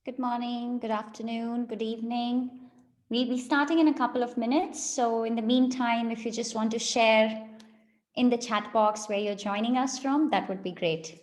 Good morning, good afternoon, good evening. We'll be starting in a couple of minutes. So in the meantime, if you just want to share in the chat box where you're joining us from, that would be great.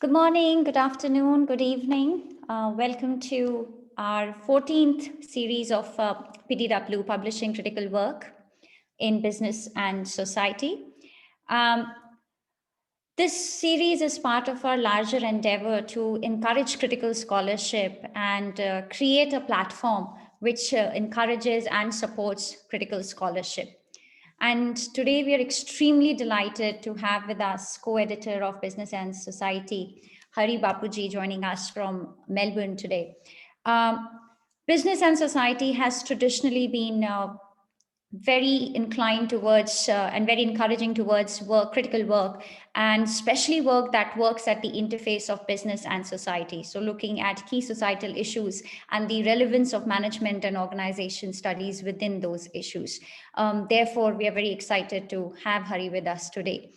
Good morning, good afternoon, good evening. Welcome to our 14th series of PDW, Publishing Critical Work in Business and Society. This series is part of our larger endeavor to encourage critical scholarship and create a platform which encourages and supports critical scholarship. And today we are extremely delighted to have with us co-editor of Business and Society, Hari Bapuji, joining us from Melbourne today. Business and society has traditionally been very inclined towards and very encouraging towards critical work, and especially work that works at the interface of business and society. So looking at key societal issues and the relevance of management and organization studies within those issues. Therefore, we are very excited to have Hari with us today.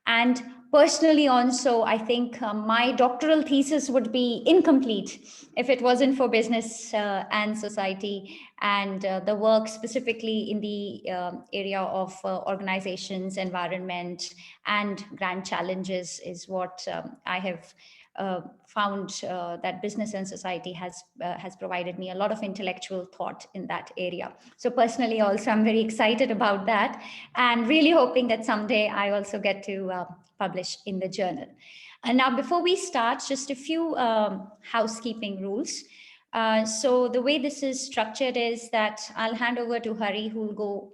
And personally, also, I think my doctoral thesis would be incomplete if it wasn't for business and society, and the work specifically in the area of organizations, environment, and grand challenges is what I have found that business and society has provided me a lot of intellectual thought in that area. So personally, also, I'm very excited about that, and really hoping that someday I also get to publish in the journal. And now, before we start, just a few housekeeping rules. So the way this is structured is that I'll hand over to Hari, who'll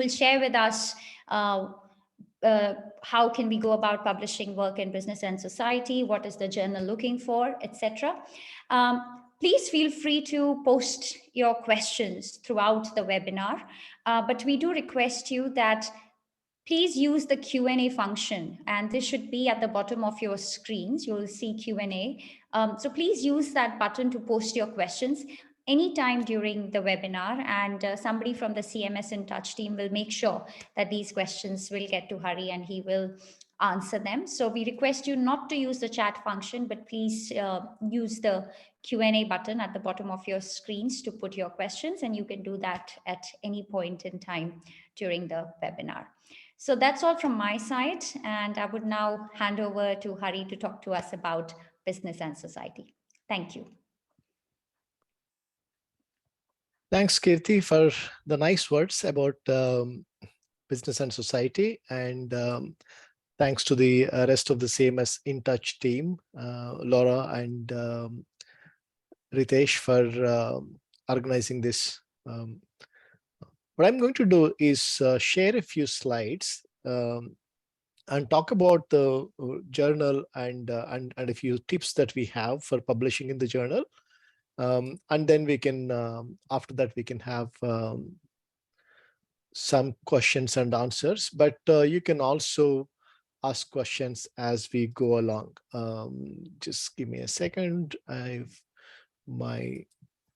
share with us how can we go about publishing work in business and society, what is the journal looking for, etc. Please feel free to post your questions throughout the webinar, but we do request you that please use the Q&A function, and this should be at the bottom of your screens. You'll see Q&A. So please use that button to post your questions anytime during the webinar, and somebody from the CMS InTouch team will make sure that these questions will get to Hari and he will answer them. So we request you not to use the chat function, but please use the Q&A button at the bottom of your screens to put your questions, and you can do that at any point in time during the webinar. So that's all from my side, and I would now hand over to Hari to talk to us about business and society. Thank you. Thanks, Kirti, for the nice words about business and society, and thanks to the rest of the CMS InTouch team, Laura and Ritesh, for organizing this. What I'm going to do is share a few slides and talk about the journal and a few tips that we have for publishing in the journal. And then we can, after that, we can have some questions and answers, but you can also ask questions as we go along. Just give me a second. My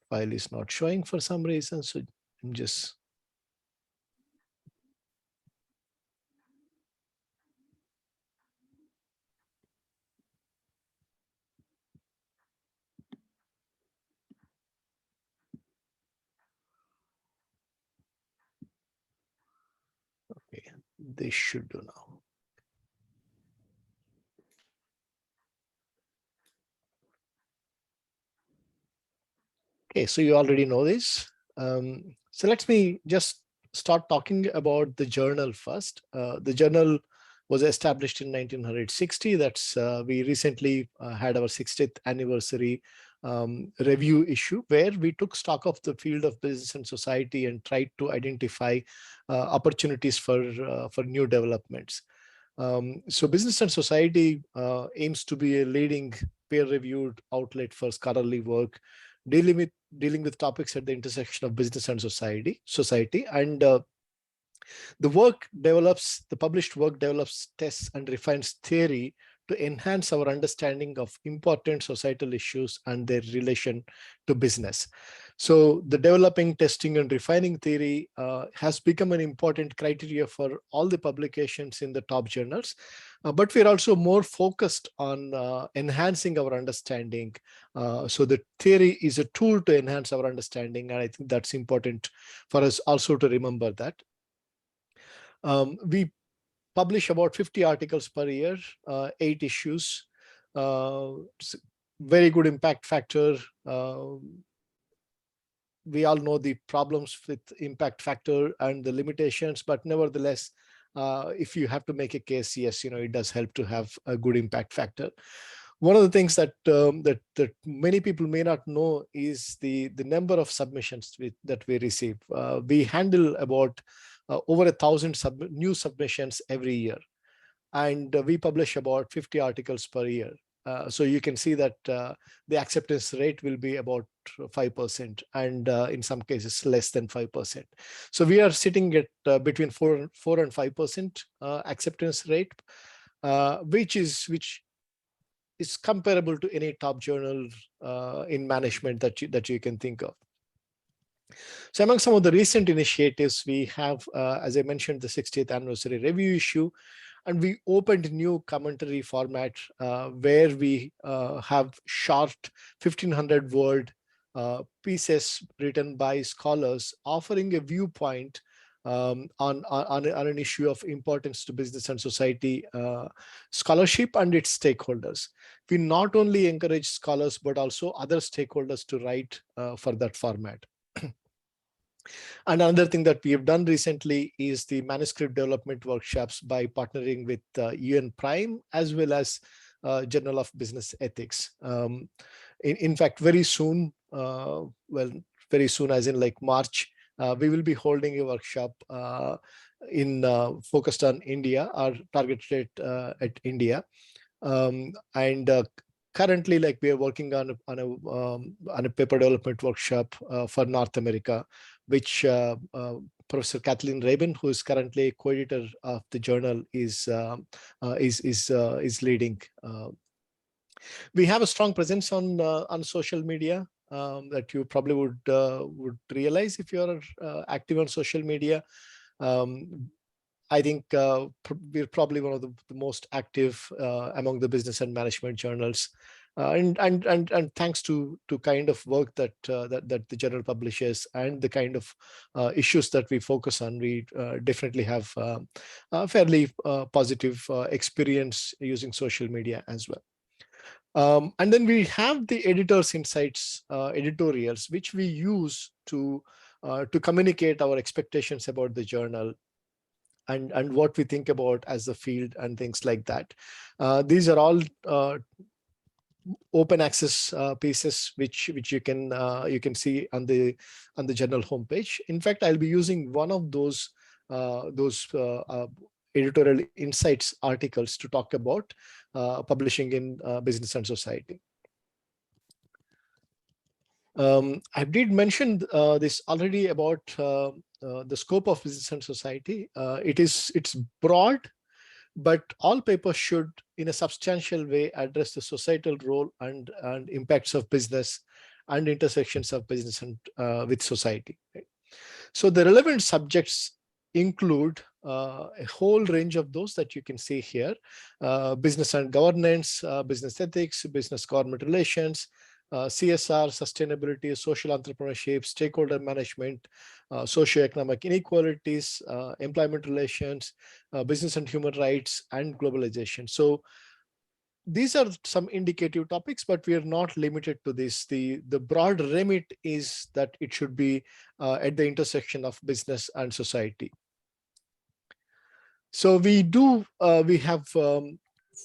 file is not showing for some reason, so I'm just... Okay, this should do now. Okay, so you already know this. So let me just start talking about the journal first. The journal was established in 1960. That's we recently had our 60th anniversary review issue, where we took stock of the field of business and society and tried to identify opportunities for new developments. So business and society aims to be a leading peer-reviewed outlet for scholarly work, dealing with topics at the intersection of business and society, and the published work develops, tests, and refines theory to enhance our understanding of important societal issues and their relation to business. So the developing, testing, and refining theory has become an important criteria for all the publications in the top journals. But we're also more focused on enhancing our understanding. So the theory is a tool to enhance our understanding, and I think that's important for us also to remember that. We publish about 50 articles per year, 8 issues. Very good impact factor. We all know the problems with impact factor and the limitations, but nevertheless, if you have to make a case, yes, it does help to have a good impact factor. One of the things that that many people may not know is the number of submissions that we receive. We handle about over 1,000 new submissions every year, and we publish about 50 articles per year. So you can see that the acceptance rate will be about 5%, and in some cases less than 5%. So we are sitting at between 4 and 5% acceptance rate, which is comparable to any top journal in management that you can think of. So among some of the recent initiatives, we have, as I mentioned, the 60th anniversary review issue, and we opened new commentary format where we have short 1500 word pieces written by scholars offering a viewpoint on an issue of importance to business and society scholarship and its stakeholders. We not only encourage scholars, but also other stakeholders to write for that format. And another thing that we have done recently is the manuscript development workshops by partnering with UN Prime as well as Journal of Business Ethics. In fact, very soon, very soon as in like March, we will be holding a workshop focused on India, or targeted at India. Currently, like, we are working on a paper development workshop for North America, which Professor Kathleen Rabin, who is currently co-editor of the journal, is leading. We have a strong presence on social media that you probably would realize if you are active on social media. I think we're probably one of the most active among the business and management journals, and thanks to kind of work that the journal publishes and the kind of issues that we focus on, we definitely have a fairly positive experience using social media as well. And then we have the editors' insights editorials, which we use to communicate our expectations about the journal and what we think about as the field and things like that. These are all open access pieces which you can see on the journal homepage. In fact, I'll be using one of those editorial insights articles to talk about publishing in business and society. I did mention this already about the scope of business and society. It's broad, but all papers should, in a substantial way, address the societal role and impacts of business and intersections of business and with society. Right? So the relevant subjects include a whole range of those that you can see here: business and governance, business ethics, business government relations, CSR, sustainability, social entrepreneurship, stakeholder management, socioeconomic inequalities, employment relations, business and human rights, and globalization. So these are some indicative topics, but we are not limited to this. The broad remit is that it should be at the intersection of business and society. So we have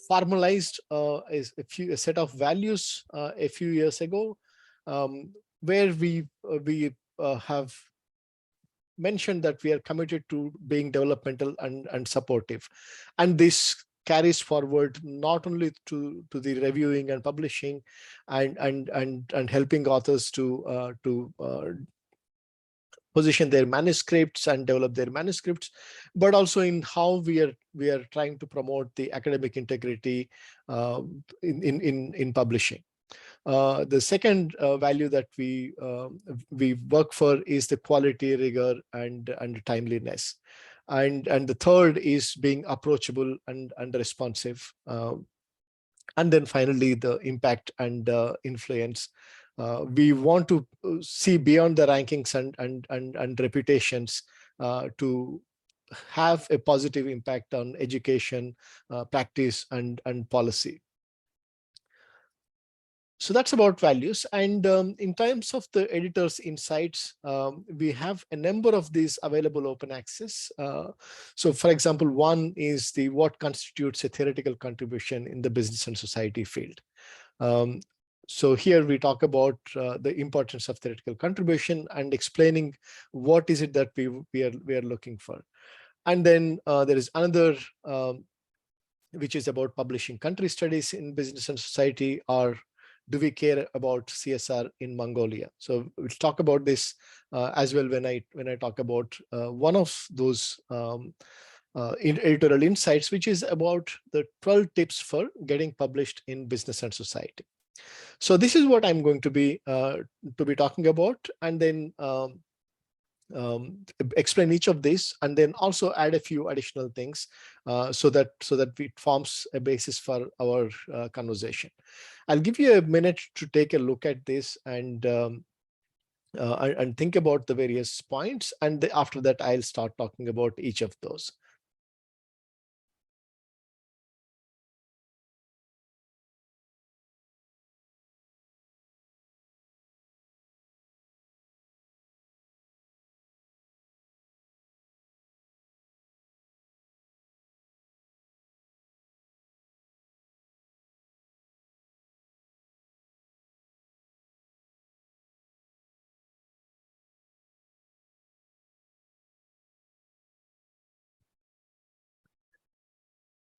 formalized a set of values a few years ago, where we have mentioned that we are committed to being developmental and supportive, and this carries forward not only to the reviewing and publishing and helping authors to position their manuscripts and develop their manuscripts, but also in how we are trying to promote the academic integrity in publishing. The second value that we work for is the quality, rigor, and timeliness, and the third is being approachable and responsive, and then finally the impact and influence. We want to see beyond the rankings and reputations to have a positive impact on education, practice, and policy. So that's about values. And in terms of the editor's insights, we have a number of these available open access. So for example, one is what constitutes a theoretical contribution in the business and society field. So here we talk about the importance of theoretical contribution and explaining what is it that we are looking for. And then there is another which is about publishing country studies in Business and Society, or do we care about CSR in Mongolia? So we'll talk about this as well when I talk about one of those editorial insights, which is about the 12 tips for getting published in Business and Society. So this is what I'm going to be talking about, and then explain each of these, and then also add a few additional things so that it forms a basis for our conversation. I'll give you a minute to take a look at this and think about the various points, and after that I'll start talking about each of those.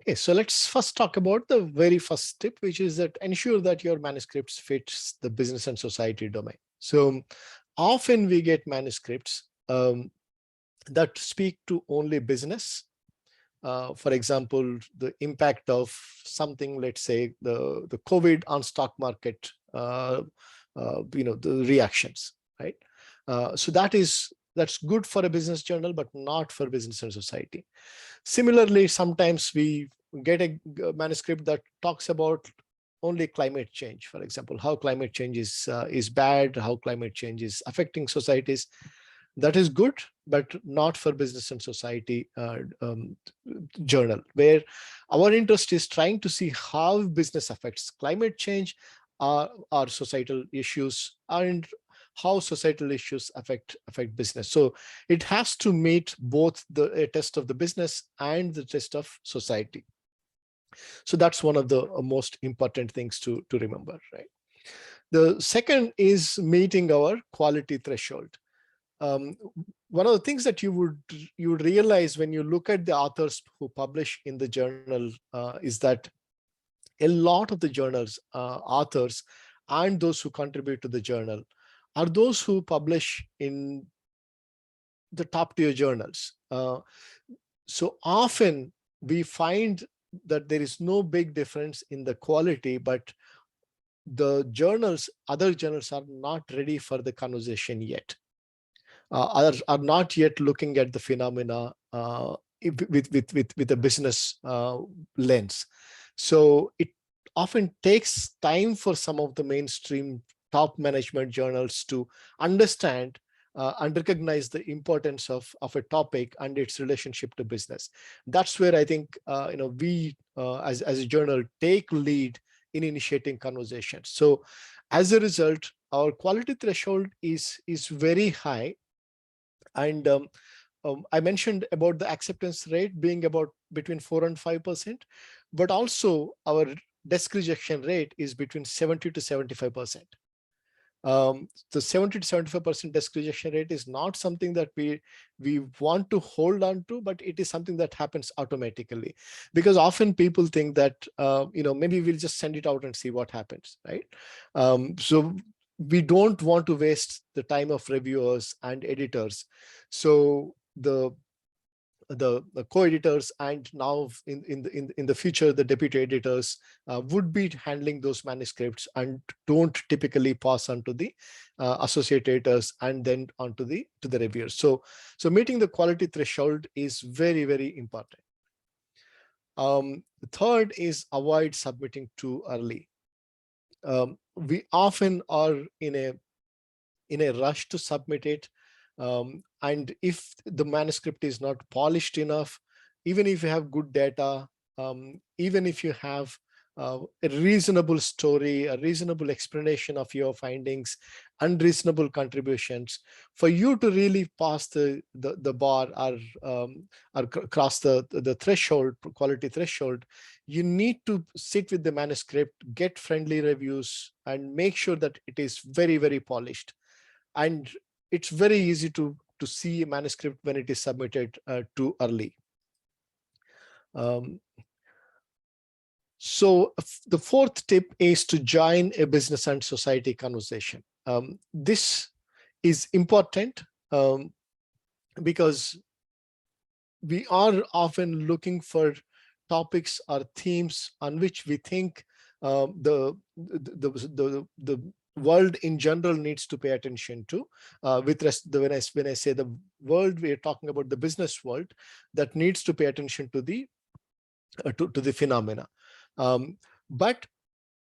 Okay, so let's first talk about the very first tip, which is that ensure that your manuscripts fits the business and society domain. So often we get manuscripts that speak to only business. For example, the impact of something, let's say the COVID on stock market, the reactions, right? So that's good for a business journal, but not for Business and Society. Similarly, sometimes we get a manuscript that talks about only climate change, for example, how climate change is bad, how climate change is affecting societies. That is good, but not for Business and Society journal, where our interest is trying to see how business affects climate change, our societal issues, and how societal issues affect business. So it has to meet both the test of the business and the test of society. So that's one of the most important things to remember, right? The second is meeting our quality threshold. One of the things that you would realize when you look at the authors who publish in the journal is that a lot of the journals authors and those who contribute to the journal are those who publish in the top tier journals. So often we find that there is no big difference in the quality, but the other journals are not ready for the conversation yet. Others are not yet looking at the phenomena with a business lens. So it often takes time for some of the mainstream top management journals to understand and recognize the importance of a topic and its relationship to business. That's where I think we as a journal take lead in initiating conversations. So as a result, our quality threshold is very high. And I mentioned about the acceptance rate being about between 4 and 5%, but also our desk rejection rate is between 70 to 75%. The 70 to 75% desk rejection rate is not something that we want to hold on to, but it is something that happens automatically, because often people think that maybe we'll just send it out and see what happens, right? So we don't want to waste the time of reviewers and editors. So the co-editors, and now in the future the deputy editors would be handling those manuscripts and don't typically pass on to the associate editors and then on to the reviewers. So meeting the quality threshold is very, very important. The third is avoid submitting too early. We often are in a rush to submit it. And if the manuscript is not polished enough, even if you have good data, even if you have a reasonable story, a reasonable explanation of your findings, unreasonable contributions, for you to really pass the bar or cross the threshold, quality threshold, you need to sit with the manuscript, get friendly reviews, and make sure that it is very, very polished. And it's very easy to see a manuscript when it is submitted too early. So the fourth tip is to join a business and society conversation. This is important because we are often looking for topics or themes on which we think the world in general needs to pay attention to. When I say the world, we are talking about the business world that needs to pay attention to the phenomena. But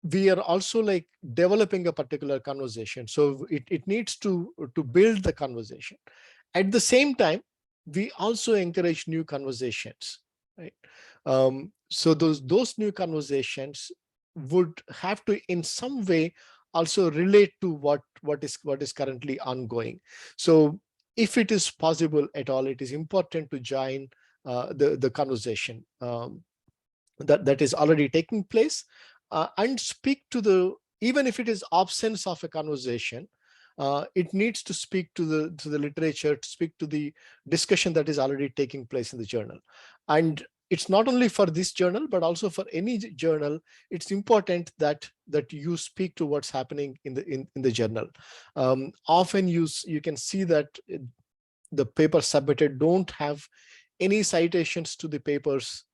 we are also like developing a particular conversation, so it needs to build the conversation. At the same time, we also encourage new conversations, right? So those new conversations would have to in some way also relate to what is currently ongoing. So if it is possible at all, it is important to join the conversation that is already taking place, and speak to even if it is absence of a conversation, it needs to speak to the literature, to speak to the discussion that is already taking place in the journal. And it's not only for this journal, but also for any journal. It's important that you speak to what's happening in the journal. Often you can see that the papers submitted don't have any citations to the papers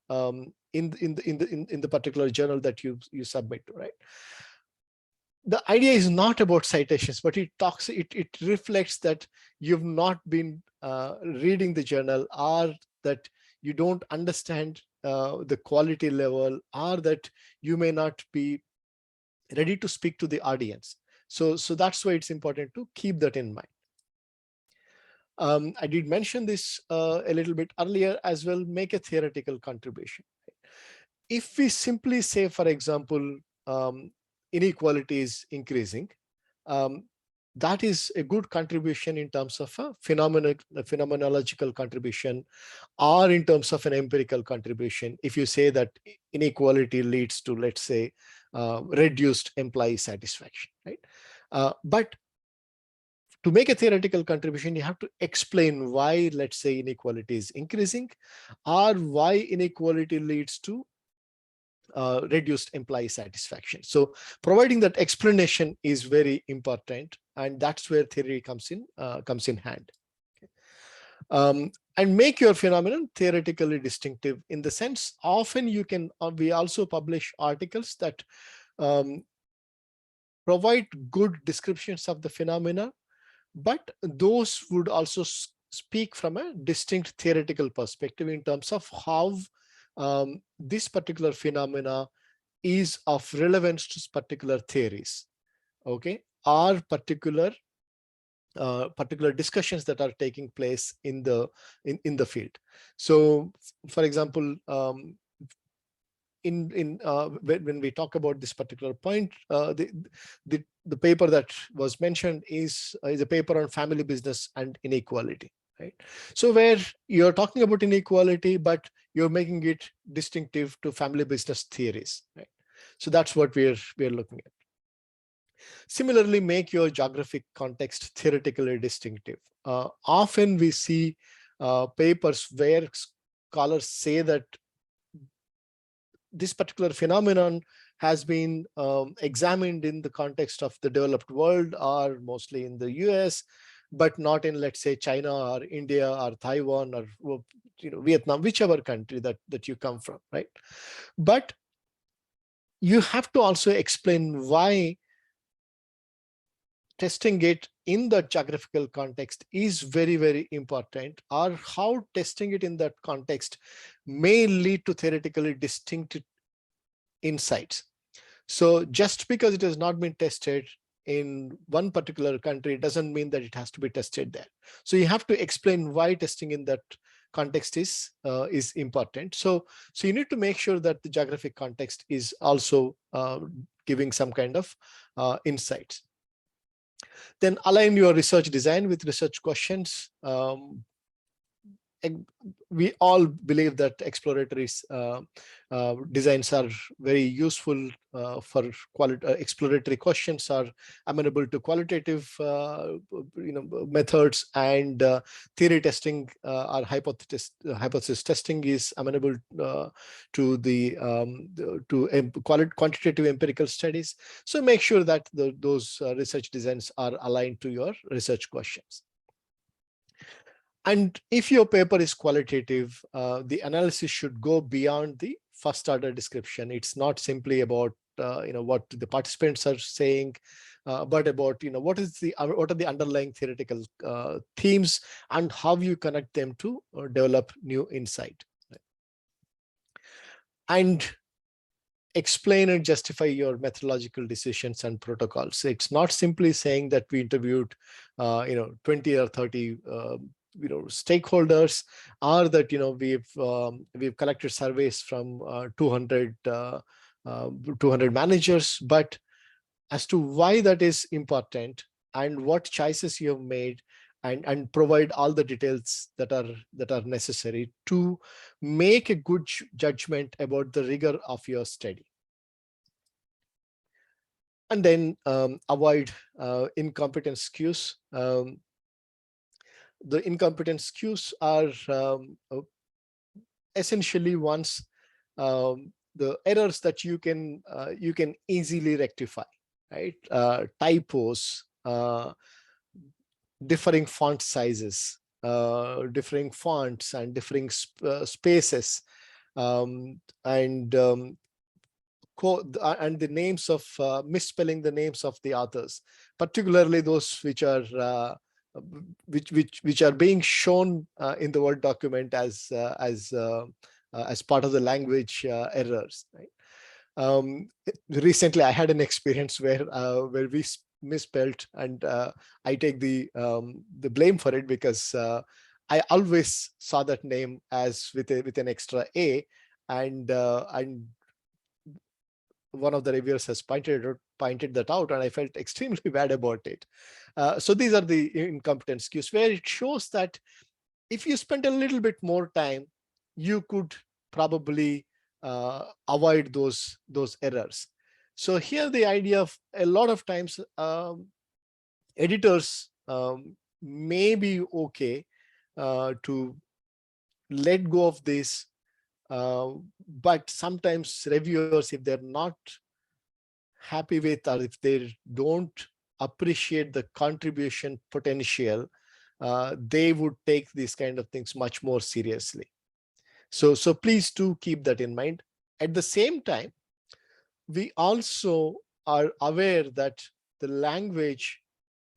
in the particular journal that you submit to, right? The idea is not about citations, but it reflects that you've not been reading the journal, or that you don't understand the quality level, or that you may not be ready to speak to the audience. So that's why it's important to keep that in mind. I did mention this a little bit earlier as well. Make a theoretical contribution. If we simply say, for example, inequality is increasing, that is a good contribution in terms of a phenomenological contribution, or in terms of an empirical contribution. If you say that inequality leads to, let's say, reduced employee satisfaction, right? But to make a theoretical contribution, you have to explain why, let's say, inequality is increasing, or why inequality leads to reduced employee satisfaction. So providing that explanation is very important, and that's where theory comes in hand. And make your phenomenon theoretically distinctive, in the sense, often you can, we also publish articles that provide good descriptions of the phenomena, but those would also speak from a distinct theoretical perspective in terms of how this particular phenomena is of relevance to particular theories, okay, or particular discussions that are taking place in the field. So, for example, when we talk about this particular point, the paper that was mentioned is a paper on family business and inequality, right? So where you're talking about inequality, but you're making it distinctive to family business theories, right? So that's what we're looking at. Similarly, make your geographic context theoretically distinctive. Often we see papers where scholars say that this particular phenomenon has been examined in the context of the developed world, or mostly in the US, but not in, let's say, China or India or Taiwan or Vietnam, whichever country that you come from, right? But you have to also explain why testing it in the geographical context is very, very important, or how testing it in that context may lead to theoretically distinct insights. So just because it has not been tested in one particular country doesn't mean that it has to be tested there. So you have to explain why testing in that context is important. So you need to make sure that the geographic context is also giving some kind of insights. Then align your research design with research questions. we all believe that exploratory designs are very useful for exploratory questions, are amenable to qualitative methods, and theory testing or hypothesis testing is amenable to the quantitative empirical studies. So make sure that those research designs are aligned to your research questions. And if your paper is qualitative, the analysis should go beyond the first order description. It's not simply about what the participants are saying, but about what are the underlying theoretical themes and how you connect them to develop new insight. And explain and justify your methodological decisions and protocols. It's not simply saying that we interviewed 20 or 30 stakeholders, or that we've collected surveys from 200 managers, but as to why that is important and what choices you have made, and provide all the details that are necessary to make a good judgment about the rigor of your study. And then avoid incompetence cues. The incompetence cues are essentially ones the errors that you can easily rectify, right? Typos, differing font sizes, differing fonts, and differing spaces, and the names of misspelling the names of the authors, particularly those which are being shown in the Word document as part of the language errors. Right? Recently, I had an experience where we misspelled, and I take the blame for it, because I always saw that name as with an extra A, and one of the reviewers has pointed that out, and I felt extremely bad about it. So these are the incompetence cues, where it shows that if you spend a little bit more time, you could probably avoid those errors. So here the idea of a lot of times editors may be okay to let go of this, but sometimes reviewers, if they're not happy with, or if they don't appreciate the contribution potential, they would take these kind of things much more seriously. So please do keep that in mind. At the same time, we also are aware that the language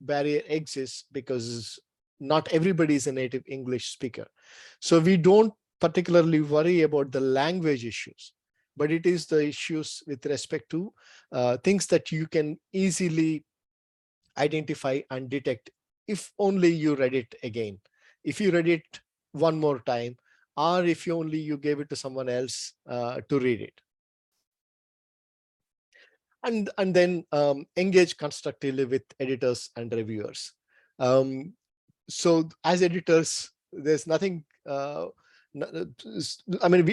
barrier exists, because not everybody is a native English speaker. So we don't particularly worry about the language issues, but it is the issues with respect to things that you can easily identify and detect if only you read it again, if you read it one more time, or if you gave it to someone else to read it. And then engage constructively with editors and reviewers. So as editors, there's nothing, I mean,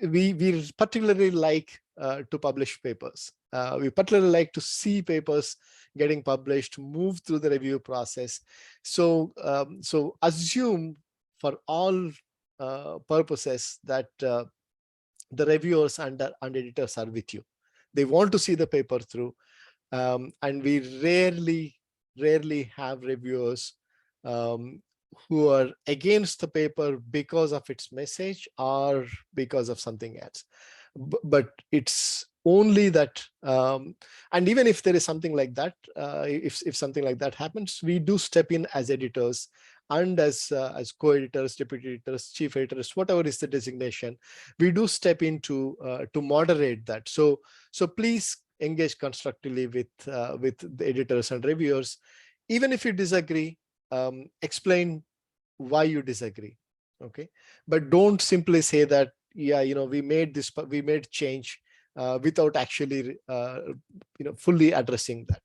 we particularly like to publish papers. We particularly like to see papers getting published, move through the review process. So assume for all purposes that the reviewers and editors are with you. They want to see the paper through, and we rarely have reviewers who are against the paper because of its message or because of something else. But it's only that, and even if there is something like that, if something like that happens, we do step in as editors and as co-editors, deputy editors, chief editors, whatever is the designation, we do step in to moderate that. So please engage constructively with the editors and reviewers. Even if you disagree, explain why you disagree. Okay, but don't simply say that, yeah, we made change without actually fully addressing that.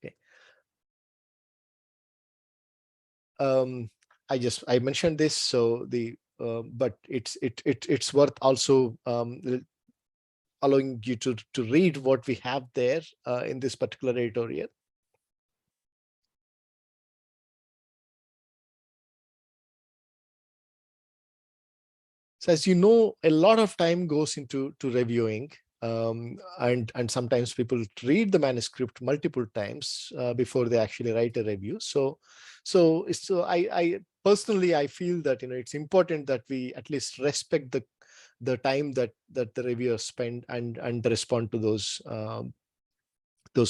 Okay. I mentioned this, so but it's worth also allowing you to read what we have there in this particular editorial. So as you know, a lot of time goes into reviewing, and sometimes people read the manuscript multiple times before they actually write a review. So I personally, I feel that it's important that we at least respect the time that the reviewers spend and respond to those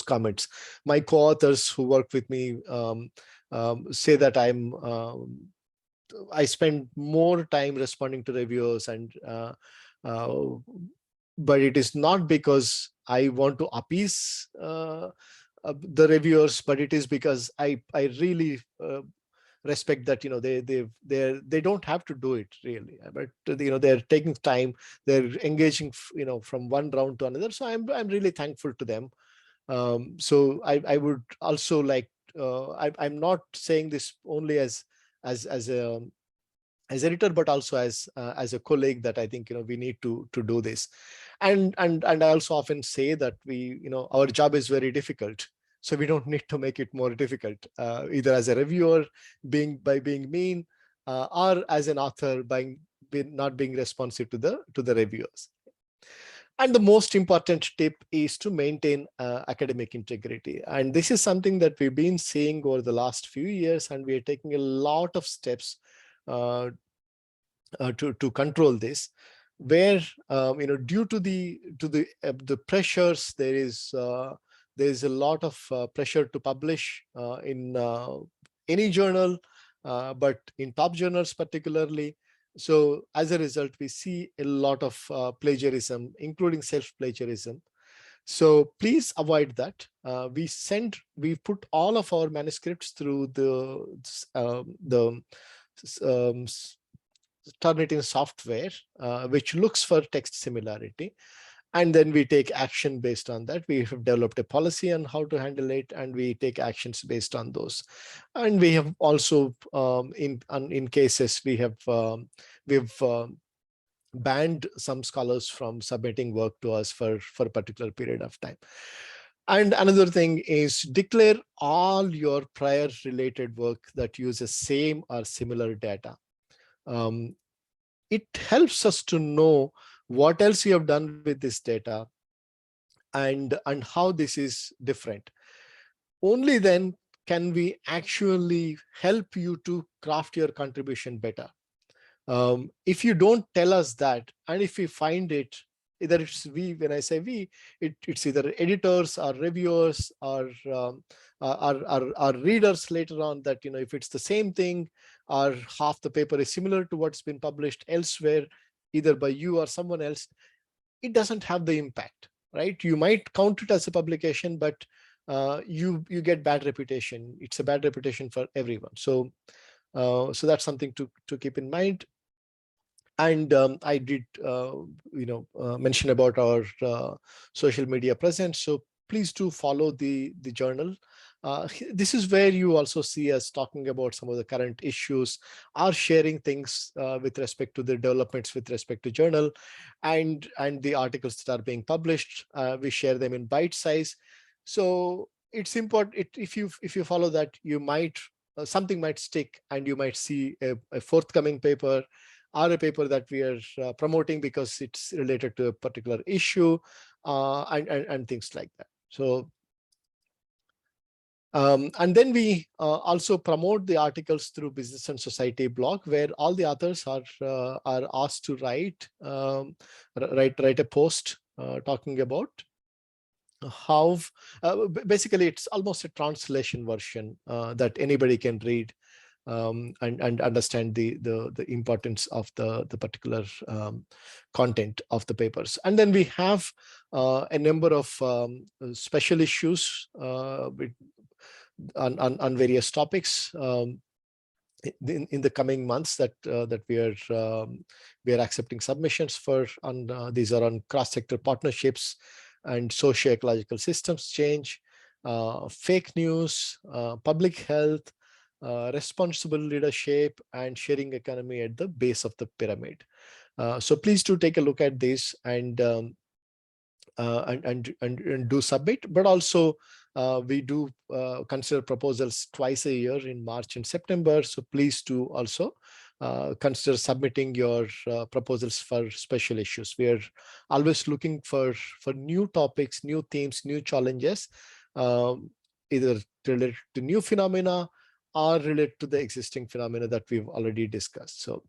comments. My co-authors who work with me say that I spend more time responding to reviewers, but it is not because I want to appease the reviewers, but it is because I really respect that they don't have to do it really, but they're taking time, they're engaging from one round to another. So I'm really thankful to them. So I would also like I'm not saying this only as a as editor, but also as a colleague, that I think we need to do this. And I also often say that our job is very difficult, so we don't need to make it more difficult, either as a reviewer by being mean, or as an author by not being responsive to the reviewers. And the most important tip is to maintain academic integrity. And this is something that we've been seeing over the last few years, and we are taking a lot of steps to control this, where due to the pressures, there is a lot of pressure to publish in any journal, but in top journals particularly. So as a result, we see a lot of plagiarism, including self-plagiarism. So please avoid that. We put all of our manuscripts through the um, Turnitin software, which looks for text similarity. And then we take action based on that. We have developed a policy on how to handle it, and we take actions based on those. And we have also, in cases, we've banned some scholars from submitting work to us for a particular period of time. And another thing is, declare all your prior related work that uses same or similar data. It helps us to know what else you have done with this data and how this is different. Only then can we actually help you to craft your contribution better. If you don't tell us that, and if we find it, either it's we, when I say we, it's either editors or reviewers or our readers later on, that if it's the same thing or half the paper is similar to what's been published elsewhere, either by you or someone else, it doesn't have the impact, right? You might count it as a publication, but you get bad reputation. It's a bad reputation for everyone. So that's something to keep in mind. And I did, mention about our social media presence. So please do follow the journal. This is where you also see us talking about some of the current issues, or sharing things with respect to the developments with respect to journal, and the articles that are being published. We share them in bite size. So it's important. If you follow that, you might something might stick, and you might see a forthcoming paper, or a paper that we are promoting because it's related to a particular issue, and things like that. So, and then we also promote the articles through Business and Society blog, where all the authors are asked to write a post talking about how, basically it's almost a translation version that anybody can read. And understand the importance of the particular content of the papers. And then we have a number of special issues on various topics in the coming months that we are accepting submissions for. These are on cross-sector partnerships and socio-ecological systems change, fake news, public health, responsible leadership, and sharing economy at the base of the pyramid. So please do take a look at this and do submit. But also we do consider proposals twice a year in March and September. So please do also consider submitting your proposals for special issues. We are always looking for new topics, new themes, new challenges, either related to new phenomena or related to the existing phenomena that we've already discussed. So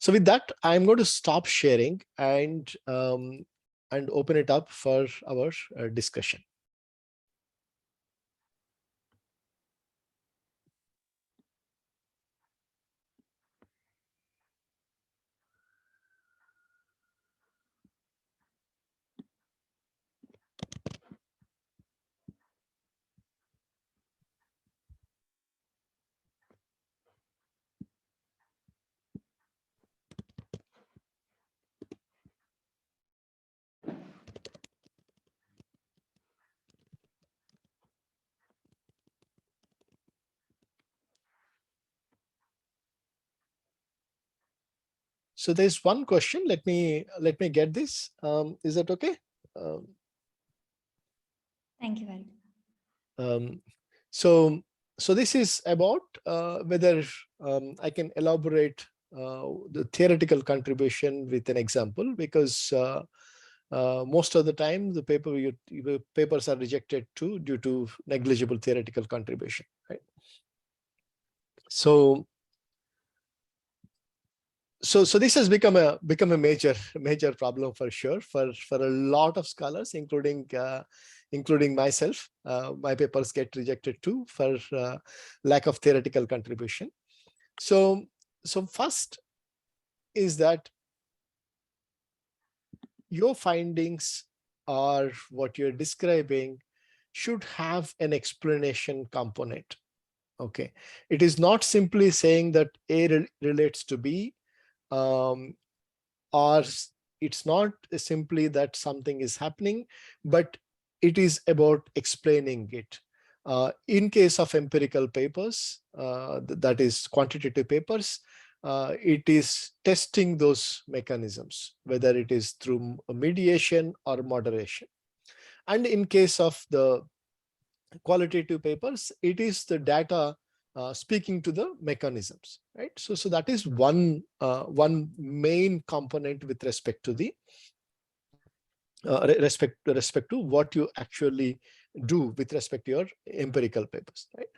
with that, I'm going to stop sharing and open it up for our discussion. So there's one question. Let me get this. Is that okay? Thank you very much. So this is about whether I can elaborate the theoretical contribution with an example, because most of the time the papers are rejected too due to negligible theoretical contribution, right? So this has become a major problem for sure for a lot of scholars, including myself. My papers get rejected too for lack of theoretical contribution. So first is that your findings or what you're describing should have an explanation component. Okay, it is not simply saying that A relates to B, or it's not simply that something is happening, but it is about explaining it. In case of empirical papers, that is quantitative papers, it is testing those mechanisms, whether it is through mediation or moderation. And in case of the qualitative papers, it is the data speaking to the mechanisms, right? So that is one main component with respect to the respect to what you actually do with respect to your empirical papers, right?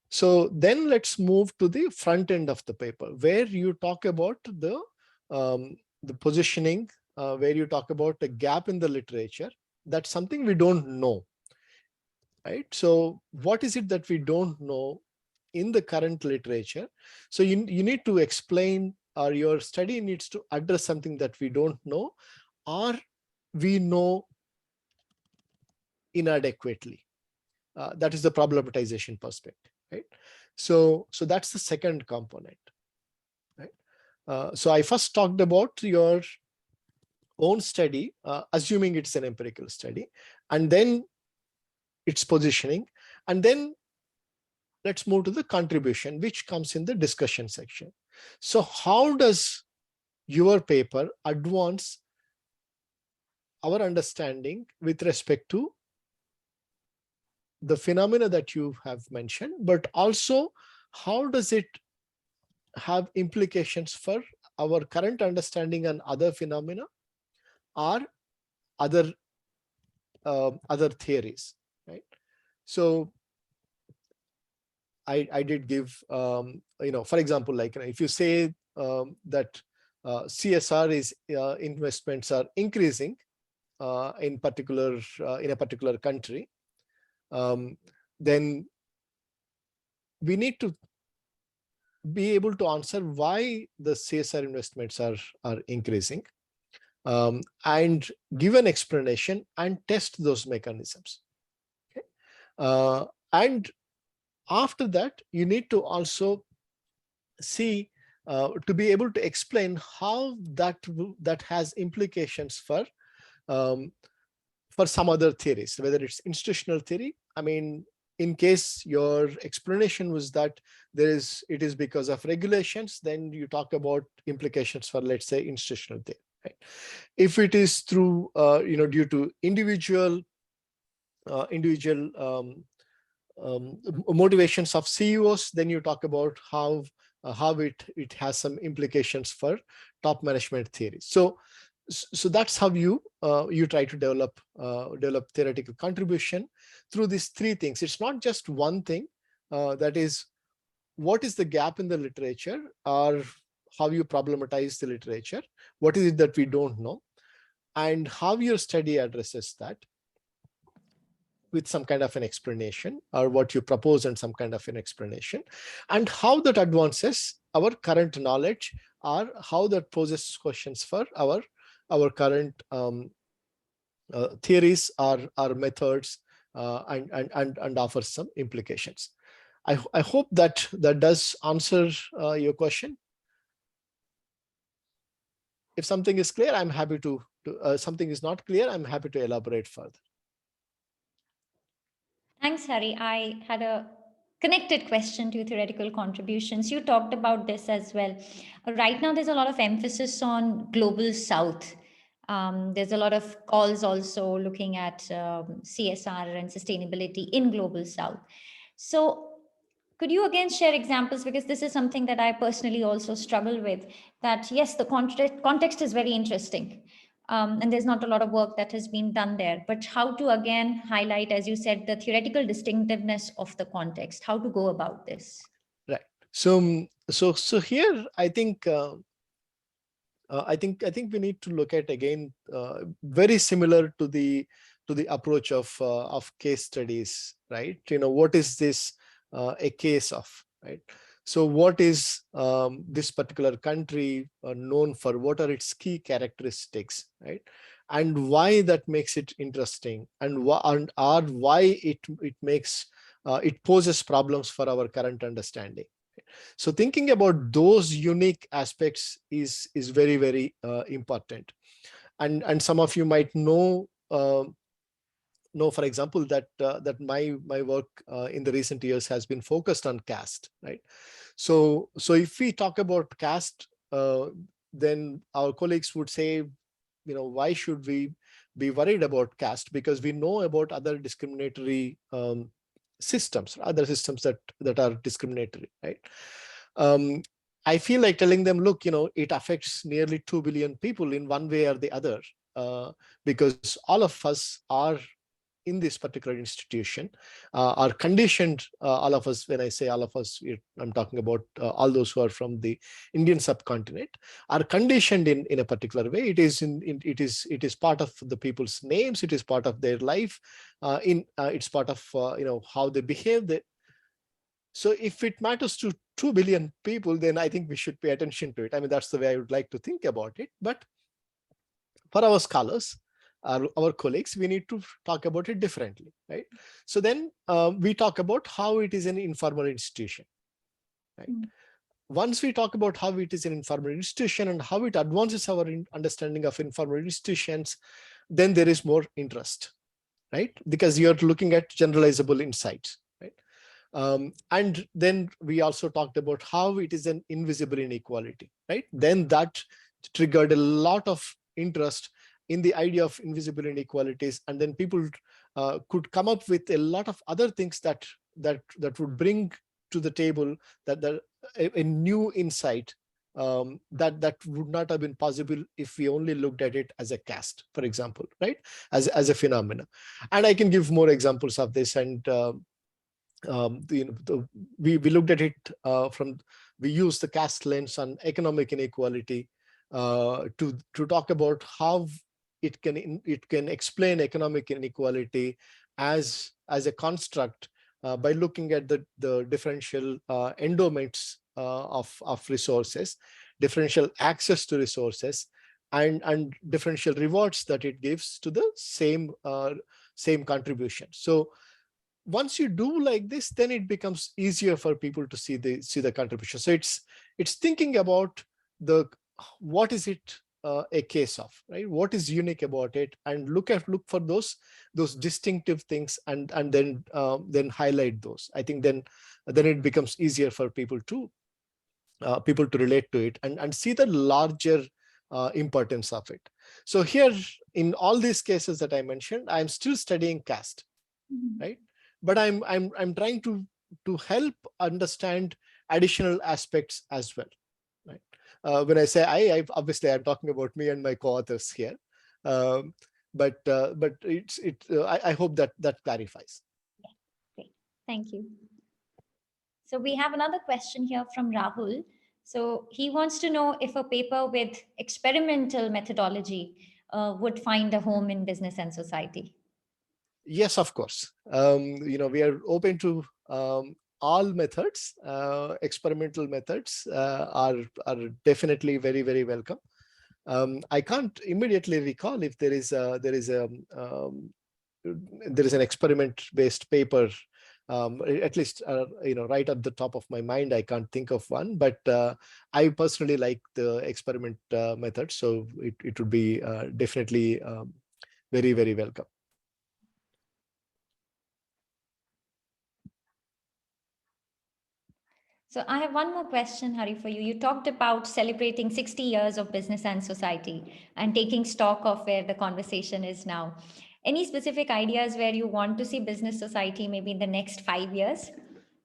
So then let's move to the front end of the paper, where you talk about the positioning, where you talk about the gap in the literature. That's something we don't know, right? So what is it that we don't know in the current literature? So you need to explain, or your study needs to address something that we don't know, or we know inadequately. That is the problematization perspective, right? So that's the second component, right? So I first talked about your own study, assuming it's an empirical study, and then its positioning, and then let's move to the contribution, which comes in the discussion section. So how does your paper advance our understanding with respect to the phenomena that you have mentioned, but also how does it have implications for our current understanding and other phenomena or other theories, right? So I did give, for example, like if you say that CSR is investments are increasing in a particular country, then we need to be able to answer why the CSR investments are increasing, and give an explanation and test those mechanisms. Okay? And after that, you need to also see to be able to explain how that has implications for some other theories, whether it's institutional theory. I mean, in case your explanation was that it is because of regulations, then you talk about implications for, let's say, institutional theory. Right? If it is through due to individual motivations of CEOs, then you talk about how it has some implications for top management theories. So that's how you try to develop theoretical contribution through these three things. It's not just one thing, that is, what is the gap in the literature, or how you problematize the literature, what is it that we don't know, and how your study addresses that with some kind of an explanation, or what you propose and some kind of an explanation, and how that advances our current knowledge, or how that poses questions for our current theories or methods, and offers some implications. I hope that does answer your question. If something is clear, I'm happy to something is not clear, I'm happy to elaborate further. Thanks, Hari. I had a connected question to theoretical contributions. You talked about this as well. Right now, there's a lot of emphasis on global south. There's a lot of calls also looking at CSR and sustainability in global south. So, could you again share examples, because this is something that I personally also struggle with, that yes, the context is very interesting, and there's not a lot of work that has been done there, but how to again highlight, as you said, the theoretical distinctiveness of the context, how to go about this? Right. So here I think I think we need to look at, again, very similar to the approach of case studies, right? What is this a case of, right? So what is this particular country known for? What are its key characteristics, right? And why that makes it interesting, and why it makes it poses problems for our current understanding. So thinking about those unique aspects is very, very important. And some of you might know, for example, that my work in the recent years has been focused on caste, right? So if we talk about caste, then our colleagues would say, why should we be worried about caste? Because we know about other discriminatory systems, other systems that are discriminatory, right? I feel like telling them, look, it affects nearly 2 billion people in one way or the other, because all of us are in this particular institution, are conditioned, all of us. When I say all of us, I'm talking about all those who are from the Indian subcontinent, are conditioned in a particular way. It is part of the people's names. It is part of their life. It's part of how they behave. So if it matters to 2 billion people, then I think we should pay attention to it. I mean, that's the way I would like to think about it. But for our scholars, our colleagues, we need to talk about it differently, right? So then we talk about how it is an informal institution, right? Once we talk about how it is an informal institution and how it advances our understanding of informal institutions, then there is more interest, right? Because you're looking at generalizable insights, right? And then we also talked about how it is an invisible inequality, right? Then that triggered a lot of interest in the idea of invisible inequalities, and then people could come up with a lot of other things that would bring to the table a new insight that would not have been possible if we only looked at it as a caste, for example, right? As a phenomena. And I can give more examples of this. And we looked at it we used the caste lens on economic inequality to talk about how it can explain economic inequality as a construct by looking at the differential endowments of resources, differential access to resources, and differential rewards that it gives to the same contribution. So once you do like this, then it becomes easier for people to see the contribution. So it's thinking about what is it a case of, right? What is unique about it, and look for those distinctive things, and then highlight those. I think then it becomes easier for people to relate to it, and see the larger importance of it. So here, in all these cases that I mentioned, I'm still studying caste, right? But I'm trying to help understand additional aspects as well, right? When I say I obviously I'm talking about me and my co-authors here, um, but I hope that clarifies. Great, thank you. So we have another question here from Rahul. So he wants to know if a paper with experimental methodology would find a home in business and society. Yes, of course. We are open to all methods. Experimental methods are definitely very, very welcome. I can't immediately recall if there is an experiment-based paper. At least, right at the top of my mind, I can't think of one. But I personally like the experiment method, so it would be definitely very, very welcome. So I have one more question, Hari, for you. You talked about celebrating 60 years of business and society and taking stock of where the conversation is now. Any specific ideas where you want to see business society maybe in the next 5 years?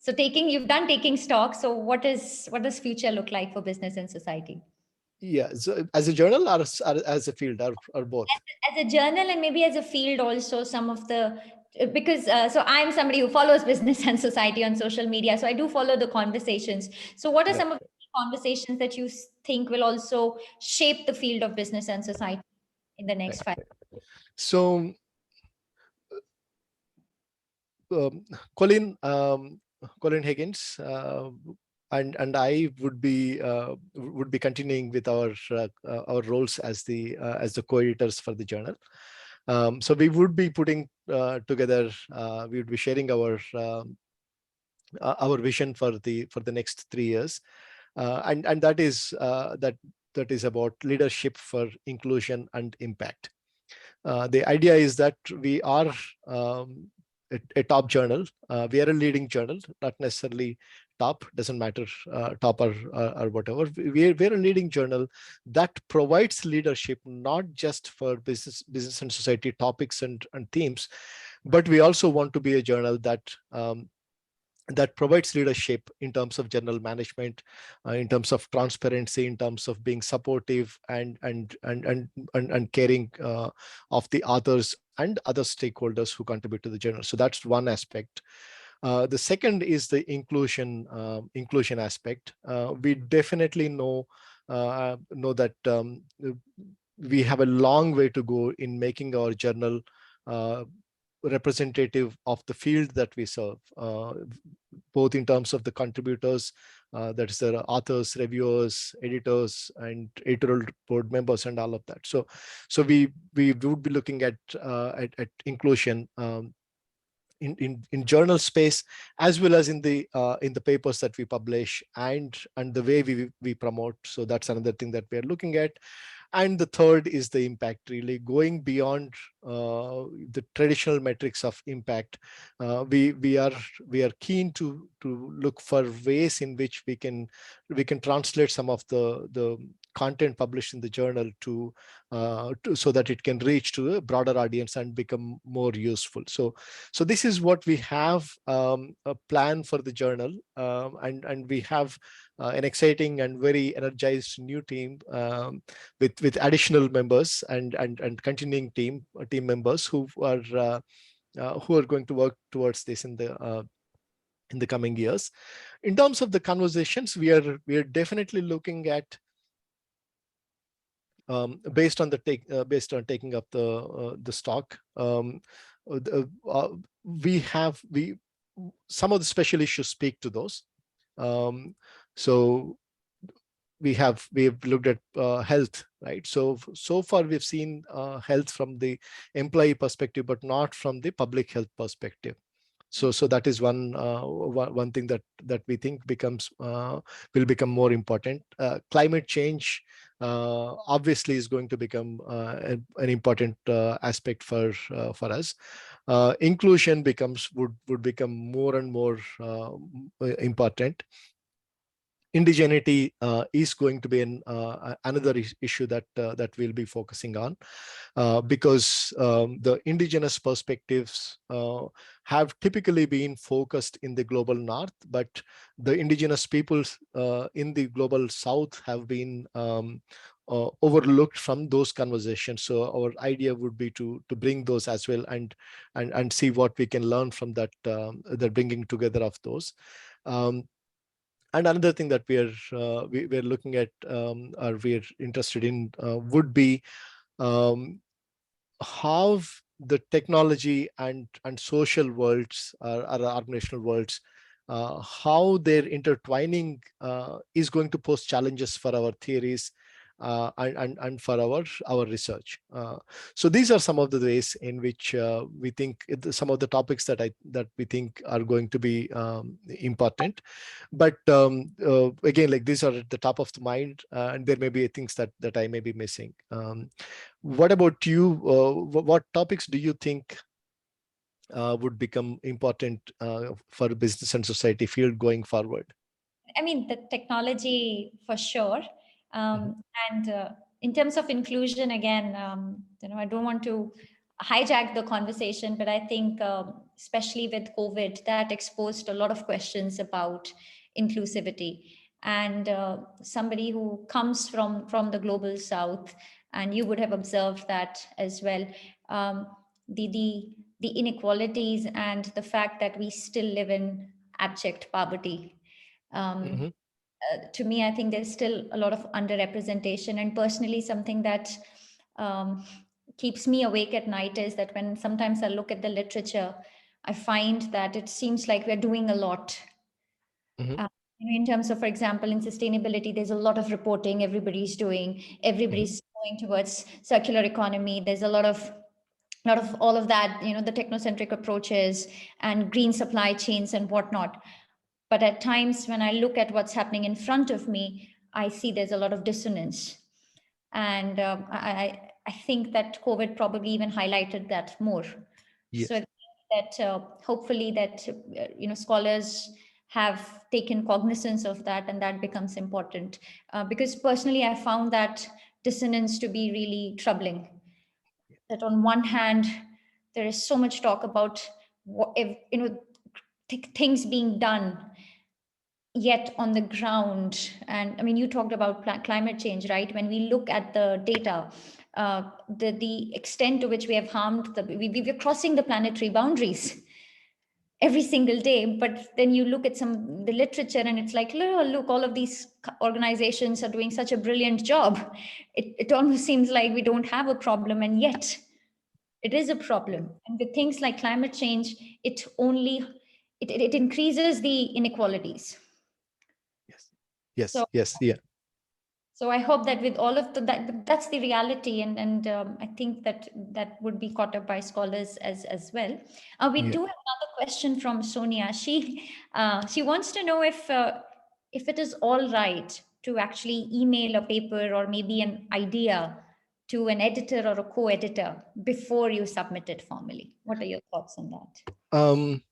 So you've done taking stock. So what does future look like for business and society? Yeah, so as a journal, or as a field, or both? As a journal, and maybe as a field also, some of the, because so I'm somebody who follows business and society on social media, so I do follow the conversations. So what are Right. some of the conversations that you think will also shape the field of business and society in the next Right. 5 years? So um, Colin Colin Higgins and I would be continuing with our roles as the co-editors for the journal. So we would be putting together. We would be sharing our vision for the next 3 years, and that is about leadership for inclusion and impact. The idea is that we are a top journal. We are a leading journal, not necessarily top, doesn't matter, top or whatever. We're a leading journal that provides leadership not just for business and society topics and themes, but we also want to be a journal that provides leadership in terms of journal management, in terms of transparency, in terms of being supportive and caring of the authors and other stakeholders who contribute to the journal. So that's one aspect. The second is the inclusion aspect. We definitely know that we have a long way to go in making our journal representative of the field that we serve, both in terms of the contributors, that is the authors, reviewers, editors, and editorial board members, and all of that. So we would be looking at inclusion in journal space, as well as in the papers that we publish and the way we promote. So that's another thing that we are looking at. And the third is the impact, really going beyond the traditional metrics of impact. We are keen to look for ways in which we can translate some of the content published in the journal to so that it can reach to a broader audience and become more useful. So this is what we have a plan for the journal, and we have an exciting and very energized new team with additional members and continuing team members who are going to work towards this in the coming years. In terms of the conversations, we are definitely looking at, based on taking up the stock. We some of the special issues speak to those. So we've looked at health, right? So far we've seen health from the employee perspective, but not from the public health perspective. So that is one thing that we think will become more important. Climate change obviously is going to become an important aspect for us. Inclusion would become more and more important. Indigeneity is going to be another issue that we'll be focusing on, because the indigenous perspectives have typically been focused in the global north, but the indigenous peoples in the global south have been overlooked from those conversations. So our idea would be to bring those as well, and see what we can learn from the bringing together of those. And another thing that we're looking at, or we're interested in, would be how the technology and social worlds, or organizational worlds, how their intertwining is going to pose challenges for our theories, and for our research. So these are some of the ways in which we think some of the topics that we think are going to be important. But again, like, these are at the top of the mind, and there may be things that I may be missing. What about you? What topics do you think would become important for business and society field going forward? I mean, the technology for sure. Mhm. And in terms of inclusion, again, I don't want to hijack the conversation, but I think, especially with COVID, that exposed a lot of questions about inclusivity. And somebody who comes from the global south, and you would have observed that as well, um, the the the inequalities and the fact that we still live in abject poverty. um, Mhm. to me, I think there's still a lot of underrepresentation. And personally, something that um, keeps me awake at night is that when sometimes I look at the literature, I find that it seems like we're doing a lot. Mhm. Uh, in terms of, for example, in sustainability, there's a lot of reporting Mhm. everybody's going towards circular economy. There's a lot of all of that, the technocentric approaches and green supply chains and whatnot. But at times when I look at what's happening in front of me, I see there's a lot of dissonance. And I think that COVID probably even highlighted that more. So I Yes. think that hopefully that scholars have taken cognizance of that, and that becomes important. Because personally, I found that dissonance to be really troubling. That on one hand, there is so much talk about what, if, things being done, yet on the ground. And I mean, you talked about climate change, right? When we look at the data, the extent to which we have harmed we're crossing the planetary boundaries every single day. But then you look at the literature, and it's like, look, all of these organizations are doing such a brilliant job. It almost seems like we don't have a problem, and yet it is a problem. And with things like climate change, it increases the inequalities. Yes. So, Yes. Yes. Yeah. so I hope that with all of that's the reality, and I think that that would be caught up by scholars as well. We Yeah. do have another question from Sonia. She wants to know if it is all right to actually email a paper or maybe an idea to an editor or a co-editor before you submit it formally. What are your thoughts on that? Um,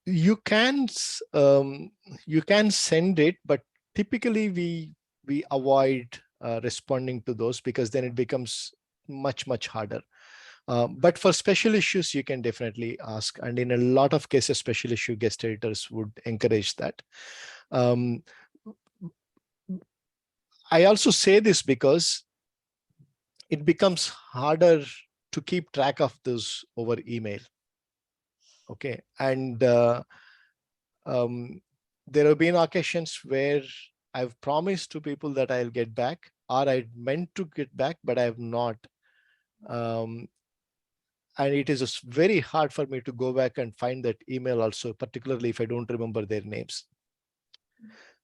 you can you can send it, but typically we avoid responding to those, because then it becomes much harder. But for special issues, you can definitely ask, and in a lot of cases, special issue guest editors would encourage that. um, I also say this because it becomes harder to keep track of those over email. Okay. And there have been occasions where I've promised to people that I'll get back, or I meant to get back, but I have not. Um, and it is just very hard for me to go back and find that email also, particularly if I don't remember their names.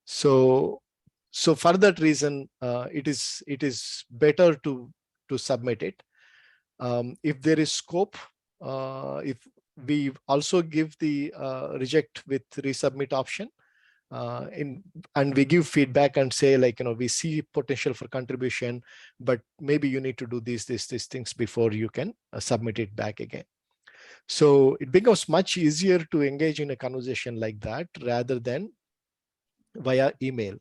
So, so for that reason, it is better to submit it. If there is scope, if we also give the reject with resubmit option. And we give feedback and say, like, we see potential for contribution, but maybe you need to do these things before you can submit it back again. So it becomes much easier to engage in a conversation like that rather than via email.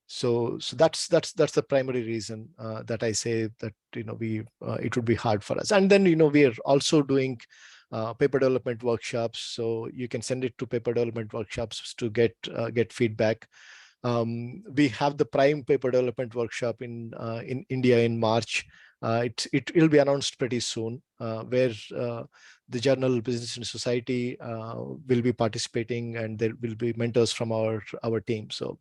So that's the primary reason that I say that we it would be hard for us. And then we are also doing paper development workshops, so you can send it to paper development workshops to get feedback. We have the prime paper development workshop in India in March. It will be announced pretty soon, where the journal Business and Society will be participating, and there will be mentors from our team. So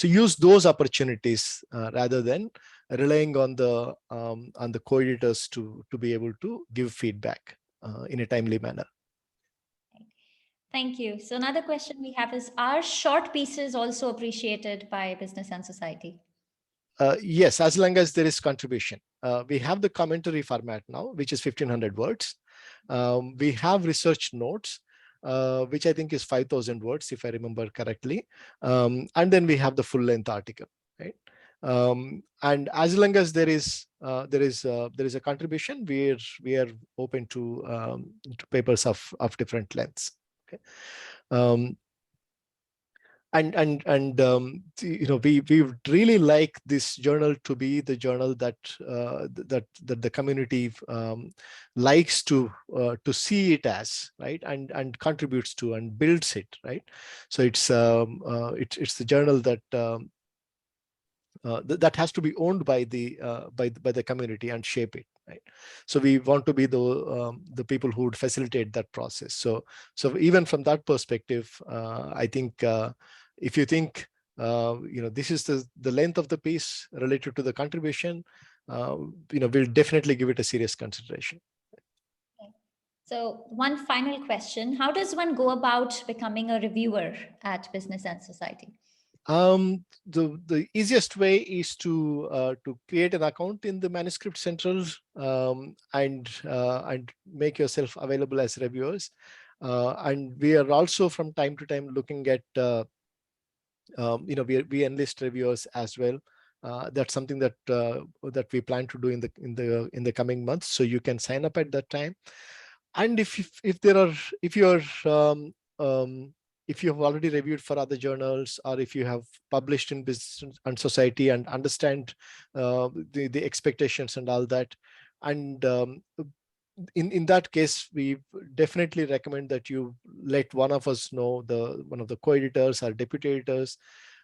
use those opportunities rather than relying on the co-editors to be able to give feedback in a timely manner. Thank you. So another question we have is, are short pieces also appreciated by Business and Society? Yes, as long as there is contribution. We have the commentary format now, which is 1500 words. We have research notes, which I think is 5000 words, if I remember correctly. And then we have the full length article, right? And as long as there is a contribution, we are open to papers of different lengths. Okay. We would really like this journal to be the journal that that the community likes to see it as, right, and contributes to and builds it, right. So it's the journal that that has to be owned by the community and shape it, right. So we want to be the people who would facilitate that process. So even from that perspective, I think if you think this is the length of the piece related to the contribution, we'll definitely give it a serious consideration. So one final question: how does one go about becoming a reviewer at Business and Society? The easiest way is to create an account in the Manuscript Central, and make yourself available as reviewers. And we are also from time to time looking at we enlist reviewers as well. That's something that we plan to do in the coming months. So you can sign up at that time. And if you have already reviewed for other journals, or if you have published in Business and Society and understand the expectations and all that, and in that case, we definitely recommend that you let one of us know, one of the co-editors or deputy editors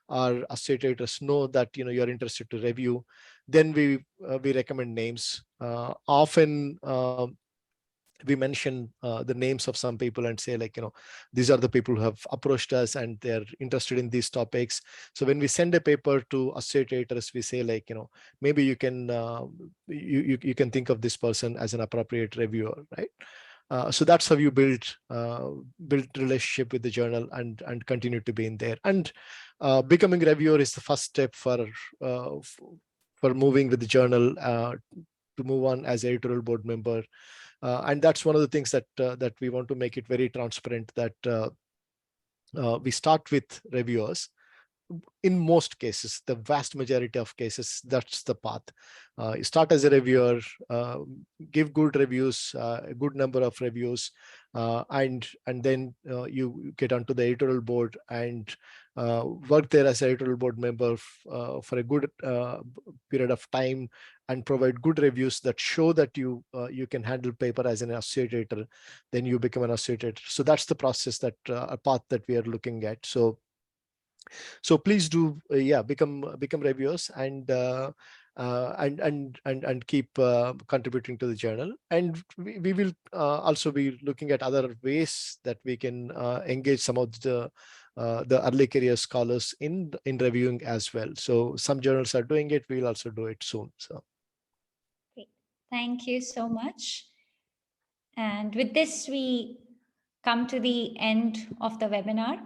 or associate editors know that you're interested to review. Then we recommend names. Often we mention the names of some people and say, like, these are the people who have approached us and they're interested in these topics. So when we send a paper to associate editors, we say, like, maybe you can you can think of this person as an appropriate reviewer, right? So that's how you build relationship with the journal and continue to be in there. And becoming reviewer is the first step for moving with the journal to move on as editorial board member. And that's one of the things that we want to make it very transparent, that we start with reviewers. In most cases, the vast majority of cases, that's the path. You start as a reviewer, give good reviews, a good number of reviews, and then you get onto the editorial board and work there as an editorial board member for a good period of time, and provide good reviews that show that you can handle paper as an associate editor. Then you become an associate editor. So that's the process, that a path that we are looking at. So please do, become reviewers and keep contributing to the journal. And we will also be looking at other ways that we can engage some of the early career scholars in reviewing as well. So some journals are doing it. We'll also do it soon. So Great. Thank you so much. And with this, we come to the end of the webinar.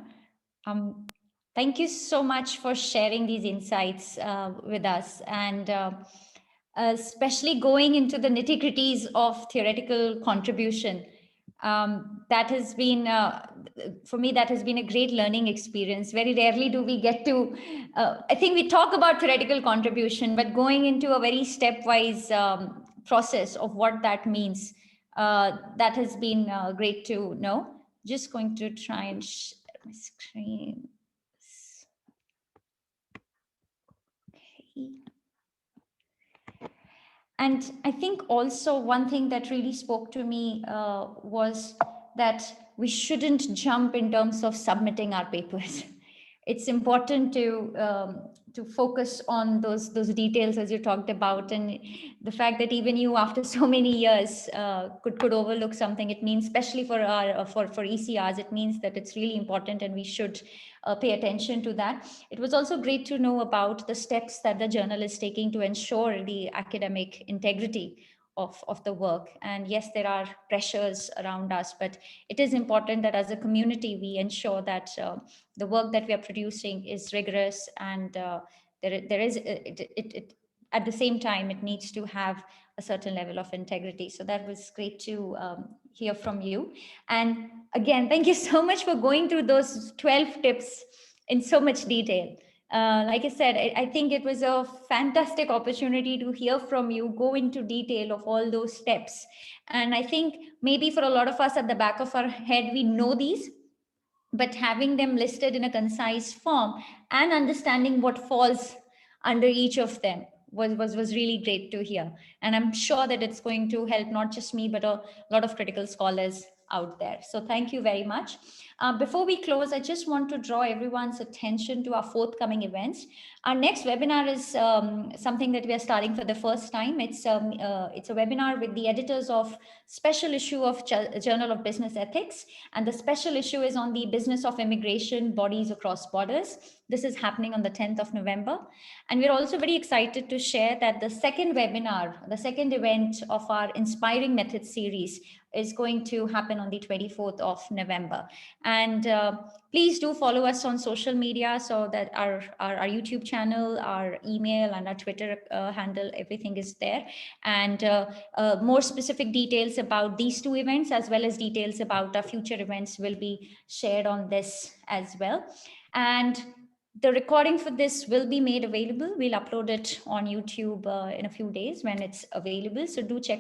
Thank you so much for sharing these insights with us. And especially going into the nitty-gritties of theoretical contribution. That has been, for me, that has been a great learning experience. Very rarely do we get to, I think we talk about theoretical contribution, but going into a very stepwise process of what that means, that has been great to know. Just going to try and share my screen. Okay. And I think also one thing that really spoke to me was that we shouldn't jump in terms of submitting our papers. It's important to focus on those details as you talked about, and the fact that even you, after so many years, could overlook something. It means, especially for our for ECRs, it means that it's really important, and we should pay attention to that. It was also great to know about the steps that the journal is taking to ensure the academic integrity of the work. And yes, there are pressures around us, but it is important that as a community we ensure that the work that we are producing is rigorous, and there is at the same time it needs to have a certain level of integrity. So that was great to hear from you. And again, thank you so much for going through those 12 tips in so much detail. Like I said, I think it was a fantastic opportunity to hear from you, go into detail of all those steps. And I think maybe for a lot of us at the back of our head, we know these, but having them listed in a concise form and understanding what falls under each of them was really great to hear. And I'm sure that it's going to help not just me, but a lot of critical scholars out there. So thank you very much. Before we close, I just want to draw everyone's attention to our forthcoming events. Our next webinar is something that we are starting for the first time. It's a webinar with the editors of special issue of Journal of Business Ethics, and the special issue is on the business of immigration, bodies across borders. This is happening on the 10th of November. And we're also very excited to share that the second webinar, the second event of our Inspiring Methods series, is going to happen on the 24th of November. And please do follow us on social media, so that our YouTube channel, our email, and our Twitter handle, everything is there. And more specific details about these two events, as well as details about our future events, will be shared on this as well. And the recording for this will be made available. We'll upload it on YouTube in a few days when it's available. So do check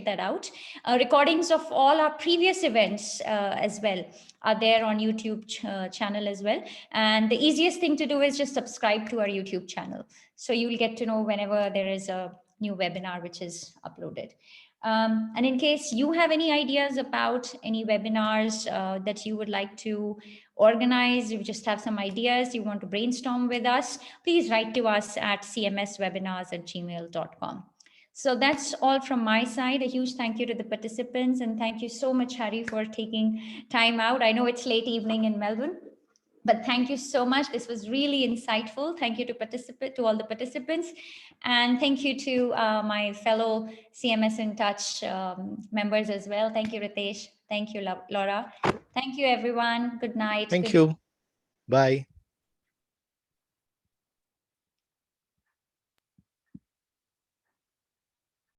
that out. Recordings of all our previous events as well are there on YouTube channel as well. And the easiest thing to do is just subscribe to our YouTube channel, so you will get to know whenever there is a new webinar which is uploaded. And in case you have any ideas about any webinars that you would like to organize, you just have some ideas, you want to brainstorm with us, please write to us at cmswebinars@gmail.com. So that's all from my side. A huge thank you to the participants, and thank you so much, Harry, for taking time out. I know it's late evening in Melbourne, but thank you so much. This was really insightful. Thank you to all the participants, and thank you to my fellow CMS InTouch members as well. Thank you, Ritesh. Thank you, Laura. Thank you, everyone. Good night. Thank you. Bye.